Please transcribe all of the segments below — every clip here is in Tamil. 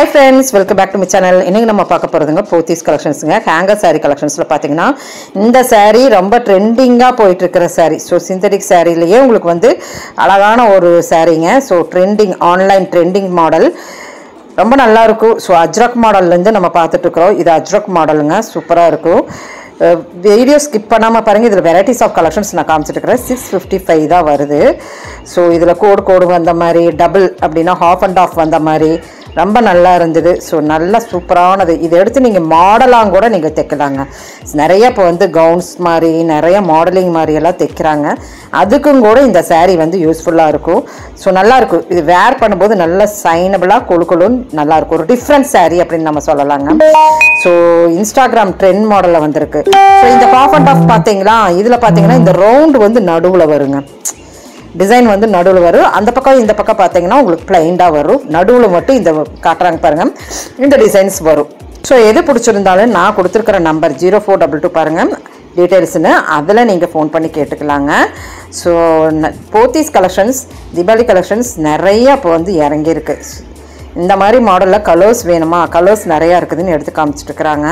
Hi friends, welcome back to my channel. இன்னைக்கு நம்ம பார்க்க போறதுங்க போத்தீஸ் கலெக்ஷன்ஸ்ங்க. ஹேங்கர் saree கலெக்ஷன்ஸ்ல பாத்தீங்கன்னா இந்த saree ரொம்ப ட்ரெண்டிங்கா போயிட்டு இருக்கிற saree. சோ சிந்தெடிக் சாரீலயே உங்களுக்கு வந்து அழகான ஒரு சாரீங்க. So trending online trending model ரொம்ப நல்லா இருக்கும். சோ அஜ்ரக் மாடல்ல இருந்து நம்ம பார்த்துட்டு இருக்கோம். இது அஜ்ரக் மாடலுங்க. சூப்பரா இருக்கும். வீடியோ ஸ்கிப் பண்ணாமல் பாருங்கள். இதில் வெரைட்டிஸ் ஆஃப் கலெக்ஷன்ஸ் நான் காமிச்சிட்டு இருக்கிறேன். 655 தான் வருது. ஸோ இதில் கோடு வந்த மாதிரி, டபுள் அப்படின்னா ஹாஃப் அண்ட் ஆஃப் வந்த மாதிரி ரொம்ப நல்லா இருந்தது. ஸோ நல்லா சூப்பரானது. இதை எடுத்து நீங்கள் மாடலாக கூட நீங்கள் தைக்கலாங்க. நிறைய இப்போ வந்து கவுன்ஸ் மாதிரி நிறைய மாடலிங் மாதிரி எல்லாம் தைக்கிறாங்க. அதுக்கும் கூட இந்த சாரீ வந்து யூஸ்ஃபுல்லாக இருக்கும். ஸோ நல்லாயிருக்கும். இது வேர் பண்ணும்போது நல்லா சைனபிளாக கொழுன்னு நல்லாயிருக்கும். ஒரு டிஃப்ரெண்ட் சாரீ அப்படின்னு நம்ம சொல்லலாங்க. ஸோ இன்ஸ்டாகிராம் ட்ரெண்ட் மாடலில் வந்திருக்கு. ஸோ இந்த ஹாஃப் அண்ட் ஆஃப் பார்த்தீங்களா, இதில் பார்த்தீங்கன்னா இந்த ரவுண்டு வந்து நடுவில் வருங்க. டிசைன் வந்து நடுவில் வரும். அந்த பக்கம் இந்த பக்கம் பார்த்தீங்கன்னா உங்களுக்கு பிளைண்டாக வரும். நடுவில் மட்டும் இந்த காட்டுறாங்க பாருங்கள், இந்த டிசைன்ஸ் வரும். ஸோ எது பிடிச்சிருந்தாலும் நான் கொடுத்துருக்கிற நம்பர் 0422 பாருங்கள் டீட்டெயில்ஸ்னு, அதில் நீங்கள் ஃபோன் பண்ணி கேட்டுக்கலாங்க. So Pothys collections, Deepavali collections நிறையா இப்போ வந்து இறங்கியிருக்கு. இந்த மாதிரி மாடலில் கலர்ஸ் வேணுமா, கலர்ஸ் நிறையா இருக்குதுன்னு எடுத்து காமிச்சிட்டு இருக்கிறாங்க.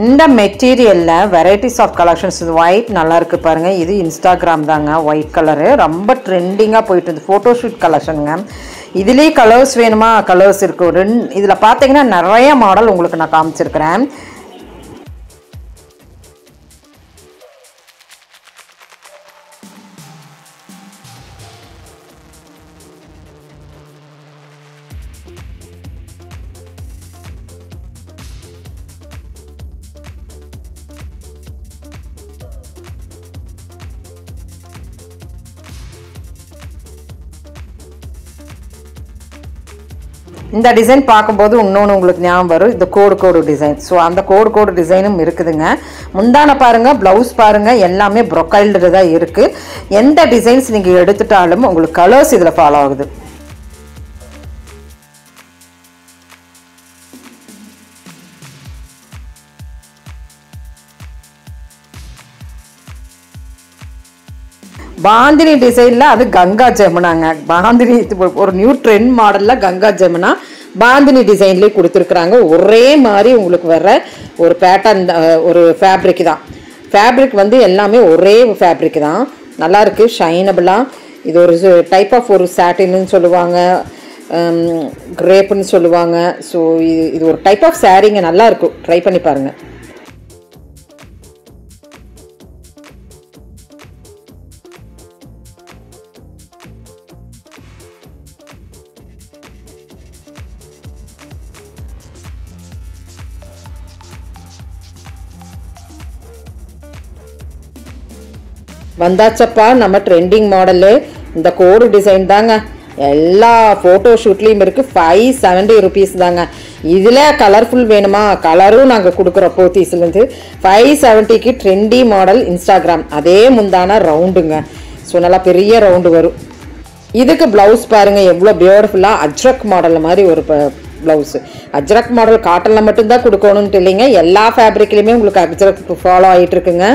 இந்த மெட்டீரியலில் வெரைட்டிஸ் ஆஃப் கலெக்ஷன்ஸ். இது ஒயிட் நல்லா இருக்குது பாருங்கள். இது இன்ஸ்டாகிராம் தாங்க, ஒயிட் கலரு ரொம்ப ட்ரெண்டிங்காக போயிட்டு இருக்குது. ஃபோட்டோஷூட் கலெக்ஷனுங்க. இதுலேயே கலர்ஸ் வேணுமா, கலர்ஸ் இருக்கும். இதில் பார்த்தீங்கன்னா நிறைய மாடல் உங்களுக்கு நான் காமிச்சிருக்கிறேன். இந்த டிசைன் பார்க்கும்போது இன்னொன்று உங்களுக்கு ஞாபகம் வரும், இந்த கோடு டிசைன். ஸோ அந்த கோடு டிசைனும் இருக்குதுங்க. முந்தான பாருங்கள், ப்ளவுஸ் பாருங்கள், எல்லாமே ப்ரொக்கைல்டு தான் இருக்குது. எந்த டிசைன்ஸ் நீங்கள் எடுத்துட்டாலும் உங்களுக்கு கலர்ஸ் இதில் ஃபாலோ ஆகுது. பாந்தினி டிசைனில் அது கங்கா ஜமுனாங்க. பாந்தினி ஒரு நியூ ட்ரெண்ட் மாடலில் கங்கா ஜமுனா பாந்தினி டிசைன்லேயே கொடுத்துருக்குறாங்க. ஒரே மாதிரி உங்களுக்கு வர்ற ஒரு பேட்டர்ன், ஒரு ஃபேப்ரிக் தான். ஃபேப்ரிக் வந்து எல்லாமே ஒரே ஃபேப்ரிக் தான். நல்லாயிருக்கு, ஷைனபிளாக. இது ஒரு டைப் ஆஃப் ஒரு சாட்டின்னு சொல்லுவாங்க, கிரேப்புன்னு சொல்லுவாங்க. ஸோ இது ஒரு டைப் ஆஃப் சாரீங்க. நல்லாயிருக்கும், ட்ரை பண்ணி பாருங்கள். வந்தாச்சப்பா நம்ம ட்ரெண்டிங் மாடலு. இந்த கோடு டிசைன் தாங்க எல்லா ஃபோட்டோ ஷூட்லேயும் இருக்குது. 570 rupees தாங்க. இதில் கலர்ஃபுல் வேணுமா, கலரும் நாங்கள் கொடுக்குறோம் போத்தீஸ்லேருந்து. 570க்கு ட்ரெண்டி மாடல் இன்ஸ்டாகிராம். அதே முந்தான ரவுண்டுங்க. ஸோ நல்லா பெரிய ரவுண்டு வரும். இதுக்கு ப்ளவுஸ் பாருங்கள் எவ்வளோ பியூட்டிஃபுல்லாக அஜ்ரக் மாடல் மாதிரி ஒரு ப்ளவுஸு. அஜ்ரக் மாடல் காட்டனில் மட்டும்தான் கொடுக்கணுன்ட்டு இல்லைங்க, எல்லா ஃபேப்ரிக்லேயுமே உங்களுக்கு அஜ்ரக் ஃபாலோ ஆகிட்டு இருக்குங்க.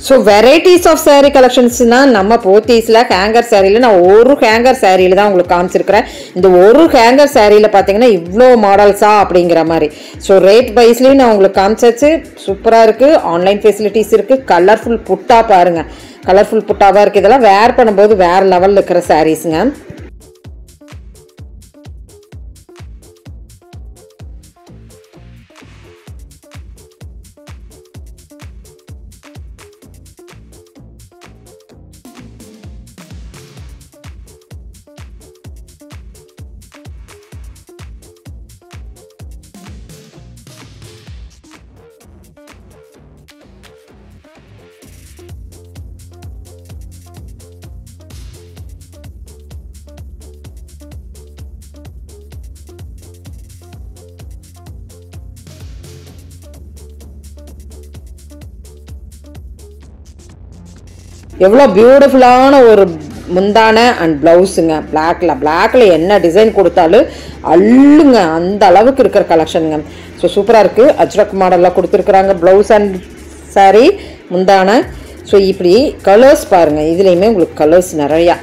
ஸோ வெரைட்டிஸ் ஆஃப் saree கலெக்ஷன்ஸ்னால் நம்ம போத்தீஸில் ஹேங்கர் சாரியில் நான் ஒரு ஹேங்கர் சாரியில் தான் உங்களுக்கு காமிச்சிருக்கிறேன். இந்த ஒரு ஹேங்கர் சாரியில் பார்த்தீங்கன்னா இவ்வளோ மாடல்ஸா அப்படிங்கிற மாதிரி. ஸோ ரேட் வைஸ்லேயும் நான் உங்களுக்கு காமிச்சாச்சு. சூப்பராக இருக்குது. ஆன்லைன் ஃபெசிலிட்டிஸ் இருக்குது. கலர்ஃபுல் புட்டா பாருங்கள், கலர்ஃபுல் புட்டாவாக இருக்குது. இதெல்லாம் வேர் பண்ணும்போது வேறு லெவலில் இருக்கிற சாரீஸுங்க. எவ்வளோ பியூட்டிஃபுல்லான ஒரு முந்தான அண்ட் ப்ளவுஸுங்க. பிளாக்ல என்ன டிசைன் கொடுத்தாலும் அள்ளுங்க, அந்த அளவுக்கு இருக்கிற கலெக்ஷனுங்க. ஸோ சூப்பராக இருக்குது. அஜ்ரக் மாடலில் கொடுத்துருக்குறாங்க ப்ளவுஸ் அண்ட் சாரீ முந்தான. ஸோ இப்படி கலர்ஸ் பாருங்கள், இதுலேயுமே உங்களுக்கு கலர்ஸ் நிறையா.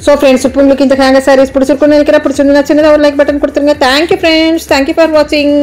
ஸோ ஃப்ரெண்ட்ஸ், இப்போ உங்களுக்கு இந்த ஹேங்கர் சாரீஸ் பிடிச்சிருக்குன்னு நினைக்கிறேன். பிடிச்சிருந்தா சின்னதாக ஒரு லைக் பட்டன் கொடுத்துருங்க. தேங்க்யூ ஃப்ரெண்ட்ஸ், தேங்க்யூ ஃபார் வாட்சிங்.